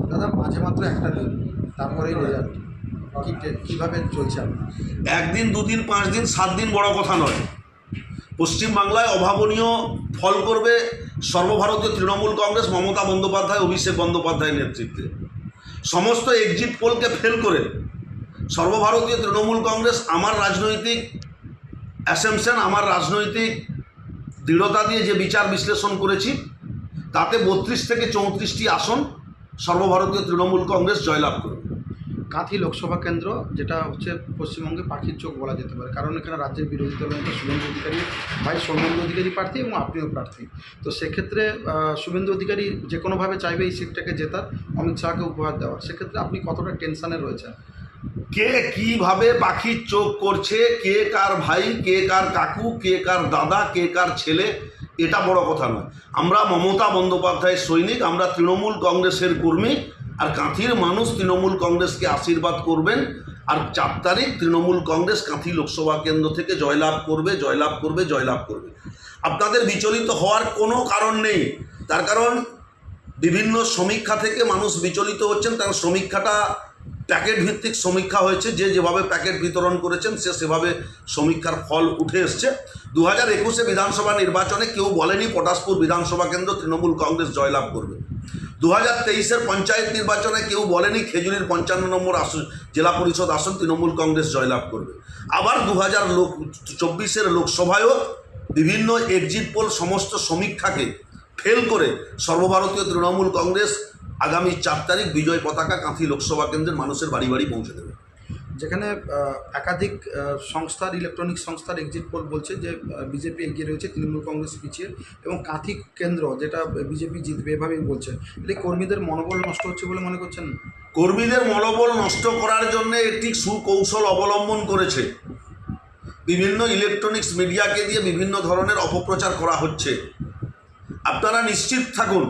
দাদা মাঝে মাত্র একটা দিন, তারপরেই রেজাল্ট কীভাবে চলছে? একদিন, দুদিন, 5 দিন, 7 দিন বড় কথা নয়। পশ্চিমবাংলায় অভাবনীয় ফল করবে সর্বভারতীয় তৃণমূল কংগ্রেস, মমতা বন্দ্যোপাধ্যায়, অভিষেক বন্দ্যোপাধ্যায়ের নেতৃত্বে। সমস্ত এক্সিট পোলকে ফেল করে সর্বভারতীয় তৃণমূল কংগ্রেস আমার রাজনৈতিক অ্যাসাম্পশন, আমার রাজনৈতিক দৃঢ়তা দিয়ে যে বিচার বিশ্লেষণ করেছি, তাতে 32 থেকে 34টি আসন সর্বভারতীয় তৃণমূল কংগ্রেস জয়লাভ করবে। কাঁথি লোকসভা কেন্দ্র, যেটা হচ্ছে পশ্চিমবঙ্গে পাখির চোখ বলা যেতে পারে, কারণ এখানে রাজ্যের বিরোধী দল নেতা শুভেন্দু অধিকারী ভাই সৌমেন্দু অধিকারী প্রার্থী এবং আপনিও প্রার্থী। তো সেক্ষেত্রে শুভেন্দু অধিকারী যে কোনোভাবে চাইবে এই সিটটাকে জেতার, অমিত শাহকে উপহার দেওয়ার। সেক্ষেত্রে আপনি কতটা টেনশনে রয়েছেন? কে কিভাবে পাখির চোখ করছে, কে কার ভাই, কে কার কাকু, কে কার দাদা, কে কার ছেলে, এটা বড় কথা নয়। আমরা মমতা বন্দ্যোপাধ্যায়ের সৈনিক, আমরা তৃণমূল কংগ্রেসের কর্মী। আর কাঁথির মানুষ তৃণমূল কংগ্রেসকে আশীর্বাদ করবেন। আর 4 তারিখ তৃণমূল কংগ্রেস কাঁথি লোকসভা কেন্দ্র থেকে জয়লাভ করবে, জয়লাভ করবে, জয়লাভ করবে। আপনাদের বিচলিত হওয়ার কোনো কারণ নেই। তার কারণ বিভিন্ন সমীক্ষা থেকে মানুষ বিচলিত হচ্ছেন। তার সমীক্ষাটা প্যাকেট ভিত্তিক সমীক্ষা হয়েছে, যে যেভাবে প্যাকেট বিতরণ করেছেন সে সেভাবে সমীক্ষার ফল উঠে এসছে। 2021 বিধানসভা নির্বাচনে কেউ বলেনি পটাশপুর বিধানসভা কেন্দ্র তৃণমূল কংগ্রেস জয়লাভ করবে। 2023 পঞ্চায়েত নির্বাচনে কেউ বলেনি খেজুরির 55 নম্বর আসন জেলা পরিষদ আসন তৃণমূল কংগ্রেস জয়লাভ করবে। আবার 2024 লোকসভায়ও বিভিন্ন এক্সিট পোল সমস্ত সমীক্ষাকে ফেল করে সর্বভারতীয় তৃণমূল কংগ্রেস আগামী 4 তারিখ বিজয় পতাকা কাঁথি লোকসভা কেন্দ্রের মানুষের বাড়ি বাড়ি পৌঁছে দেবে। যেখানে একাধিক সংস্থার, ইলেকট্রনিক সংস্থার এক্সিট পোল বলছে যে বিজেপি এগিয়ে রয়েছে, তৃণমূল কংগ্রেস পিছিয়ে, এবং কাঁথি কেন্দ্র যেটা বিজেপি জিতবে এভাবেই বলছে। এটা কর্মীদের মনোবল নষ্ট হচ্ছে বলে মনে করছেন? কর্মীদের মনোবল নষ্ট করার জন্য একটি সুকৌশল অবলম্বন করেছে। বিভিন্ন ইলেকট্রনিক্স মিডিয়াকে দিয়ে বিভিন্ন ধরনের অপপ্রচার করা হচ্ছে। আপনারা নিশ্চিত থাকুন,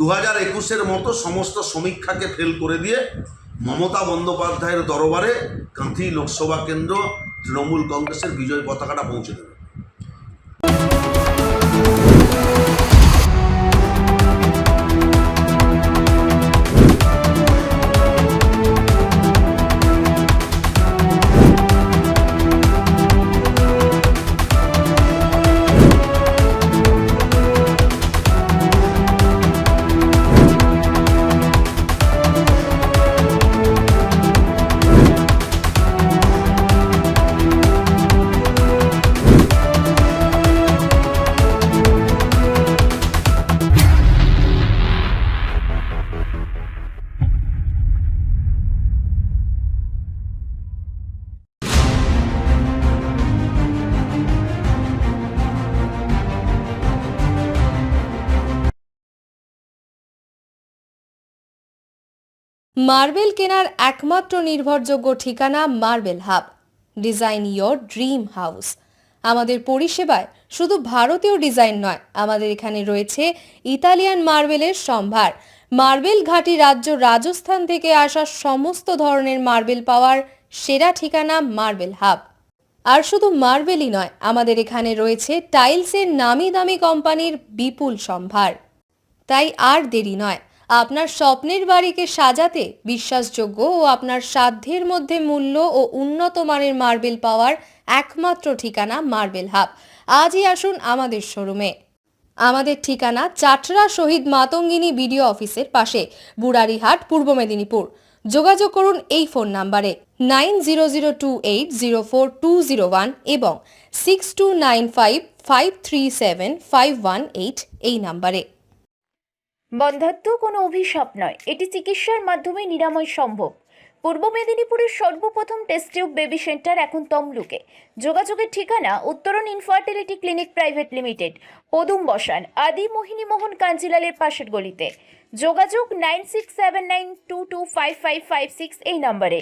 2021 মতো সমস্ত সমীক্ষাকে ফেল করে দিয়ে মমতা বন্দ্যোপাধ্যায়ের দরবারে কাঁথি লোকসভা কেন্দ্র তৃণমূল কংগ্রেসের বিজয় পতাকাটা পৌঁছে দেবে। মার্বেল কেনার একমাত্র নির্ভরযোগ্য ঠিকানা marble hub. Design your dream house. আমাদের পরিষেবায় শুধু ভারতীয় ডিজাইন নয়, আমাদের এখানে রয়েছে ইতালিয়ান মার্বেলের সম্ভার। মার্বেল ঘাঁটি রাজ্য রাজস্থান থেকে আসা সমস্ত ধরনের মার্বেল পাওয়ার সেরা ঠিকানা মার্বেল হাব। আর শুধু মার্বেলই নয়, আমাদের এখানে রয়েছে টাইলসের নামি দামি কোম্পানির বিপুল সম্ভার। তাই আর দেরি নয়, আপনার স্বপ্নের বাড়িকে সাজাতে বিশ্বাসযোগ্য ও আপনার সাধ্যের মধ্যে মূল্য ও উন্নত মানের মার্বেল পাওয়ার একমাত্র ঠিকানা মার্বেল হাব। আজই আসুন আমাদের শোরুমে। আমাদের ঠিকানা চাটরা শহীদ মাতঙ্গিনী বিডিও অফিসের পাশে, বুড়ারিহাট, পূর্ব মেদিনীপুর। যোগাযোগ করুন এই ফোন নাম্বারে 9002804201 এবং 6295537518 এই নাম্বারে। বন্ধ্যাত্ব কোনো অভিশাপ নয়, এটি চিকিৎসার মাধ্যমে নিরাময় সম্ভব। পূর্ব মেদিনীপুরের সর্বপ্রথম টেস্ট টিউব বেবি সেন্টার এখন তমলুকে। যোগাযোগের ঠিকানা উত্তরণ ইনফার্টিলিটি ক্লিনিক প্রাইভেট লিমিটেড, পদুম বসান, আদি মোহিনী মোহন কাঞ্জিলালের পাশের গলিতে। যোগাযোগ 9679225556 এই নম্বরে।